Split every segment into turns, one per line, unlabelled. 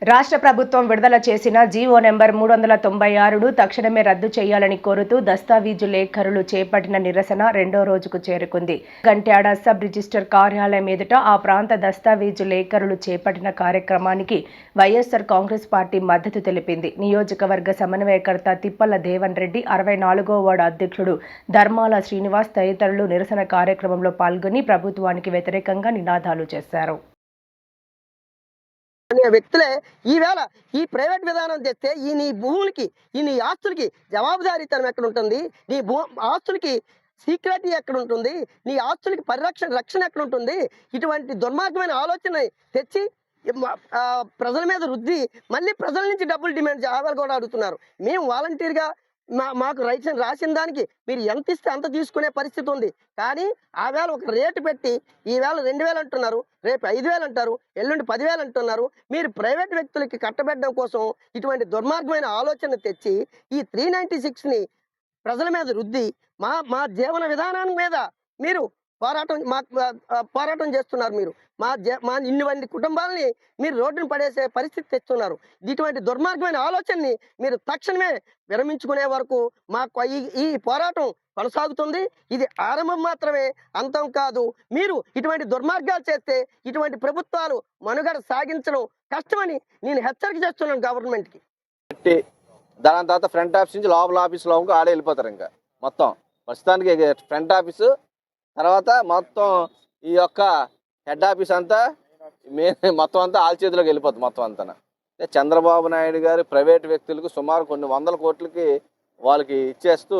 రాష్ట్ర ప్రభుత్వం విడుదల చేసిన జీవో నెంబర్ 396ను తక్షణమే రద్దు చేయాలని కోరుతూ దస్తావీజు లేఖరులు చేపట్టిన నిరసన రెండో రోజుకు చేరుకుంది. గంట్యాడ సబ్ రిజిస్టర్ కార్యాలయం ఎదుట ఆ ప్రాంత దస్తావీజు లేఖరులు చేపట్టిన కార్యక్రమానికి వైఎస్ఆర్ కాంగ్రెస్ పార్టీ మద్దతు తెలిపింది. నియోజకవర్గ సమన్వయకర్త తిప్పల దేవన్ రెడ్డి, 64వ వార్డు అధ్యక్షుడు ధర్మాల శ్రీనివాస్ తదితరులు నిరసన కార్యక్రమంలో పాల్గొని ప్రభుత్వానికి వ్యతిరేకంగా నినాదాలు చేశారు.
వ్యక్తులే ఈవేళ ఈ ప్రైవేట్ విధానం తెస్తే ఈ నీ భూములకి ఈ నీ ఆస్తులకి జవాబుదారీతనం ఎక్కడ ఉంటుంది, నీ ఆస్తులకి సీక్రెటీ ఎక్కడ ఉంటుంది, నీ ఆస్తులకి రక్షణ ఎక్కడ ఉంటుంది? ఇటువంటి దుర్మార్గమైన ఆలోచన తెచ్చి ప్రజల మీద రుద్ది మళ్ళీ ప్రజల నుంచి డబ్బులు డిమాండ్ చేయాలని కూడా అడుగుతున్నారు. మేము వాలంటీర్గా మాకు రైట్స్ రాసిన దానికి మీరు ఎంత ఇస్తే అంత తీసుకునే పరిస్థితి ఉంది. కానీ ఆవేళ ఒక రేటు పెట్టి ఈవేళ 2000 అంటున్నారు, రేపు 5000 అంటారు, ఎల్లుండి 10,000 అంటున్నారు. మీరు ప్రైవేట్ వ్యక్తులకి కట్టబెట్టడం కోసం ఇటువంటి దుర్మార్గమైన ఆలోచన తెచ్చి ఈ 396ని ప్రజల మీద రుద్ది మా జీవన విధానాన్ని మీద మీరు పోరాటం చేస్తున్నారు. మీరు మా ఇన్ని కుటుంబాలని మీరు రోడ్డును పడేసే పరిస్థితి తెస్తున్నారు. ఇటువంటి దుర్మార్గమైన ఆలోచనని మీరు తక్షణమే విరమించుకునే వరకు ఈ పోరాటం కొనసాగుతుంది. ఇది ఆరంభం మాత్రమే, అంతం కాదు. మీరు ఇటువంటి దుర్మార్గాలు చేస్తే ఇటువంటి ప్రభుత్వాలు మనుగడ సాగించడం కష్టమని నేను హెచ్చరిక చేస్తున్నాను గవర్నమెంట్కి.
దాని తర్వాత ఫ్రంట్ ఆఫీస్ నుంచి లోపల ఆఫీస్ లోపలికి ఆడే వెళ్ళిపోతారు. ఇంకా మొత్తం ప్రస్తుతానికి ఫ్రంట్ ఆఫీసు తర్వాత మొత్తం ఈ యొక్క హెడ్ ఆఫీస్ అంతా మొత్తం అంతా ఆల్ చేతిలోకి వెళ్ళిపోతుంది మొత్తం అంతా. చంద్రబాబు నాయుడు గారు ప్రైవేట్ వ్యక్తులకు సుమారు కొన్ని 100 కోట్లకి వాళ్ళకి ఇచ్చేస్తూ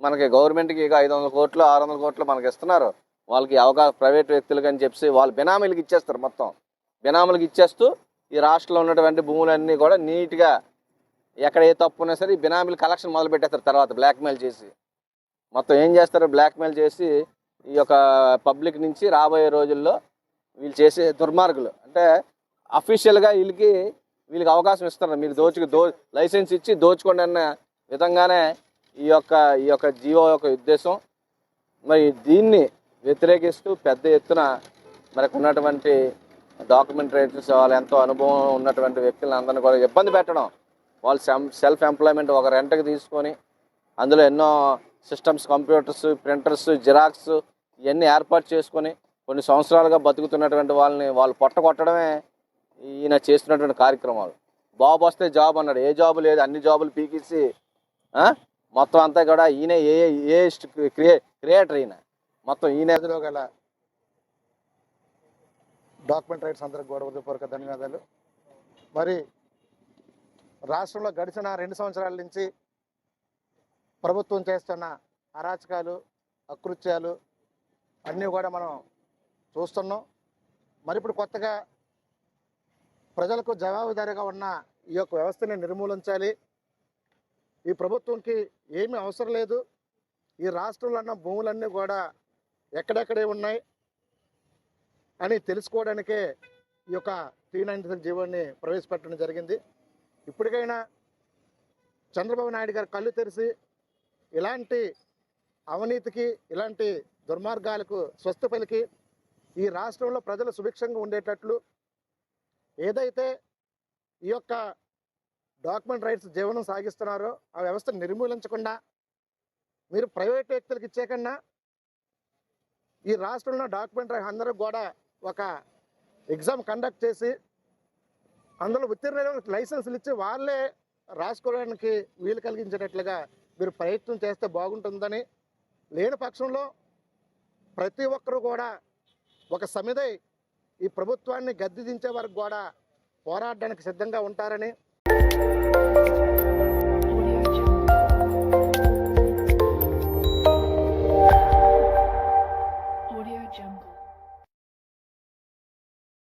మనకి గవర్నమెంట్కి ఇక 500 కోట్లు 600 కోట్లు మనకి ఇస్తున్నారు. వాళ్ళకి అవకాశం ప్రైవేట్ వ్యక్తులకి అని చెప్పి వాళ్ళు బినామీలకు ఇచ్చేస్తారు. మొత్తం బినామీలకు ఇచ్చేస్తూ ఈ రాష్ట్రంలో ఉన్నటువంటి భూములన్నీ కూడా నీట్గా ఎక్కడ ఏ తప్పు ఉన్నా సరే ఈ బినామీలు కలెక్షన్ మొదలు పెట్టేస్తారు. తర్వాత బ్లాక్మెయిల్ చేసి మొత్తం ఏం చేస్తారు, బ్లాక్మెయిల్ చేసి ఈ యొక్క పబ్లిక్ నుంచి రాబోయే రోజుల్లో వీళ్ళు చేసే దుర్మార్గులు అంటే అఫీషియల్గా వీళ్ళకి అవకాశం ఇస్తారు. మీరు లైసెన్స్ ఇచ్చి దోచుకోండి అన్న విధంగానే ఈ యొక్క జీవో యొక్క ఉద్దేశం. మరి దీన్ని వ్యతిరేకిస్తూ పెద్ద ఎత్తున మనకు ఉన్నటువంటి డాక్యుమెంట్ రైటర్స్ వాళ్ళు ఎంతో అనుభవం ఉన్నటువంటి వ్యక్తులను అందరినీ కూడా ఇబ్బంది పెట్టడం, వాళ్ళు సెల్ఫ్ ఎంప్లాయ్మెంట్ ఒక రెంట్కి తీసుకొని అందులో ఎన్నో సిస్టమ్స్, కంప్యూటర్స్, ప్రింటర్స్, జిరాక్స్ ఇవన్నీ ఏర్పాటు చేసుకొని కొన్ని సంవత్సరాలుగా బతుకుతున్నటువంటి వాళ్ళు పొట్టగొట్టడమే ఈయన చేస్తున్నటువంటి కార్యక్రమాలు. బాబు వస్తే జాబ్ అన్నాడు, ఏ జాబు లేదు, అన్ని జాబులు పీకేసి మొత్తం అంతా కూడా ఈయన ఏ క్రియేటర్ ఈయన మొత్తం ఈయనలో
గల డాక్యుమెంట్ రైట్స్ అందరికి కూడా హృదయపూర్వక ధన్యవాదాలు. మరి రాష్ట్రంలో గడిచిన 2 సంవత్సరాల నుంచి ప్రభుత్వం చేస్తున్న అరాచకాలు, అకృత్యాలు అన్నీ కూడా మనం చూస్తున్నాం. మరి ఇప్పుడు కొత్తగా ప్రజలకు జవాబుదారీగా ఉన్న ఈ యొక్క వ్యవస్థని నిర్మూలించాలి. ఈ ప్రభుత్వంకి ఏమీ అవసరం లేదు. ఈ రాష్ట్రంలో ఉన్న భూములన్నీ కూడా ఎక్కడెక్కడే ఉన్నాయి అని తెలుసుకోవడానికే ఈ యొక్క 396 జీవోని ప్రవేశపెట్టడం జరిగింది. ఇప్పటికైనా చంద్రబాబు నాయుడు గారు కళ్ళు తెరిచి ఇలాంటి అవినీతికి, ఇలాంటి దుర్మార్గాలకు స్వస్థ పలికి ఈ రాష్ట్రంలో ప్రజలు సుభిక్షంగా ఉండేటట్లు ఏదైతే ఈ యొక్క డాక్యుమెంట్ రైట్స్ జీవనం సాగిస్తున్నారో ఆ వ్యవస్థను నిర్మూలించకుండా మీరు ప్రైవేట్ వ్యక్తులకు ఇచ్చే కన్నా ఈ రాష్ట్రంలో డాక్యుమెంట్ అందరూ కూడా ఒక ఎగ్జామ్ కండక్ట్ చేసి అందులో ఉత్తీర్ణుల లైసెన్సులు ఇచ్చి వాళ్ళే రాసుకోవడానికి వీలు కలిగించేటట్లుగా మీరు ప్రయత్నం చేస్తే బాగుంటుందని, లేని పక్షంలో ప్రతి ఒక్కరూ కూడా ఒక సమిధై ఈ ప్రభుత్వాన్ని గద్దె దించే వరకు కూడా పోరాడడానికి సిద్ధంగా ఉంటారని